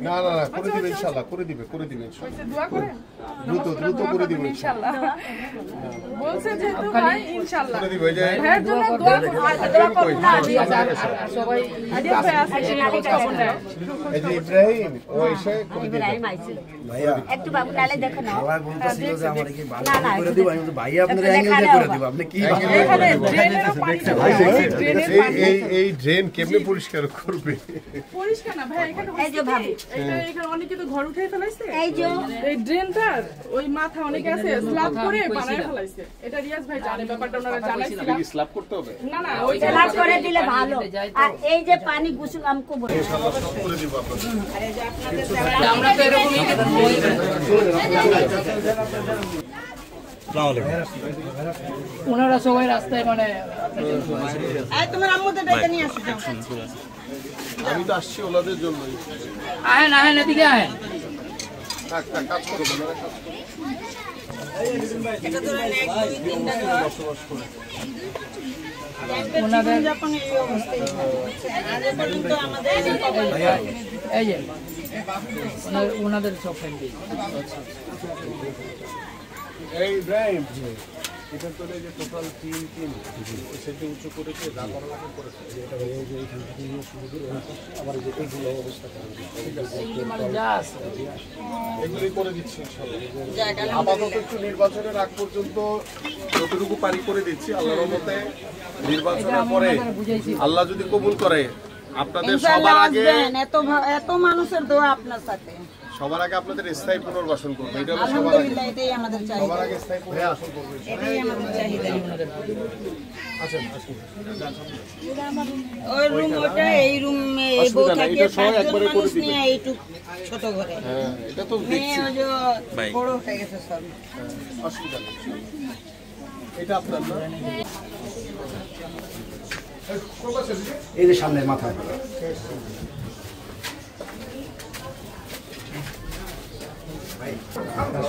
না না না করে দিবে ইনশাআল্লাহ, করে দিবে ইনশাআল্লাহ। দোয়া করেন, দ্রুত করে দিবে ইনশাআল্লাহ। বলছে যে তো ভাই ইনশাআল্লাহ করে দিবে। এই যে ভাইয়ের জন্য দোয়া করুন না, সবাই আদিয়া ভাই আছে সেরকম খবর নেয়। এই যে ইব্রাহিম ও এসে করে দিবে। ভাইয়া একটু বাবু লালে দেখো না, খালা বলতেছিল যে আমারে কি ভালো করে দিব। আমি বলছি ভাই আপনারা অ্যাঙ্গেল দিয়ে করে দিব, আপনি কি এখানে ড্রেনেরও পানি এই ড্রেন কেমনে পরিষ্কার করবে? পরিষ্কার না ভাই, এখানে এই যে ভাবি এখানে অনেকে তো ঘর উঠাই ফেলাইছে। এই যে এই ড্রেনটার ওই মাথা অনেকে আছে স্ল্যাব করে বানায় ফেলাইছে। এটা রিয়াজ ভাই জানে, ব্যাপারটা ওনারা জানাইছিল। কি স্ল্যাব করতে হবে? না না, ওই স্ল্যাব করে দিলে ভালো। আর এই যে পানি গোসল আমকো বলে ইনশাআল্লাহ সব করে দিব আপনাদের। আরে যে আপনাদের আমরা তো এরকমই ওনারা সবাই রাস্তায় মানে তোমার আম্মুদের ডেকে নিয়ে আসো। আমি তো আসছি ওনাদের জন্যই। আহেন এদিকে আহেন। কাজ করবো না, কাজ করবো। এটা ধরেন 1 2 3 টা বসবাস করে ওনাদের যখন এই অবস্থায় আগে পর্যন্ত আমাদের এই যে ওনাদের সব ফ্যামিলি। এই ইব্রাহিম এটা তো এই যে টোটাল 3 সেটা উঁচু করেছে, যা করা লাগে করেছে। এটা এই যে এইখান থেকে নিয়ে শুরু করে আবার যে এইগুলো অবস্থা করে যা আছে এগুলোই করে দিচ্ছি ইনশাআল্লাহ। আপাতত একটু নির্বাচনের আগ পর্যন্ত যতটুকু পারি করে দিচ্ছি। আল্লাহর রহমতে নির্বাচনের পরে আল্লাহ যদি কবুল করে আপনাদের সবার আগে এত মানুষের দোয়া আপনার সাথে, সবার আগে আপনাদের স্থায়ী পুনর্বাসন করবে। এটা হলো সবার আগে, আলহামদুলিল্লাহ এটাই আমাদের চাহিদা, সবার আগে স্থায়ী পুনর্বাসন করবে। এটাই আমাদের চাহিদা। আসেন ওই রুম ওটা, এই রুমে এই বউ থাকে, 5 জন মানুষ নিয়ে এইটুক ছোট ঘরে। হ্যাঁ এটা তো মেয়ে ওই যে বড় হয়ে গেছে সব। অসুবিধা নেই। এটা আপনার না? এই যে সামনে মাথা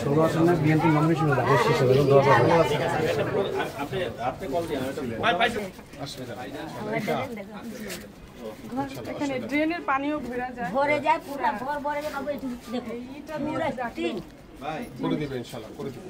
ষোলো আসন না বিএনপি নমিনেশন হলো শেষ হয়ে গেল। এখানে ড্রেনের পানিও ভরে যায় পুরো ঘর ভরে যায়। দেখো এটা পুরো টিন করে দিবে ইনশাআল্লাহ, করে দিবে।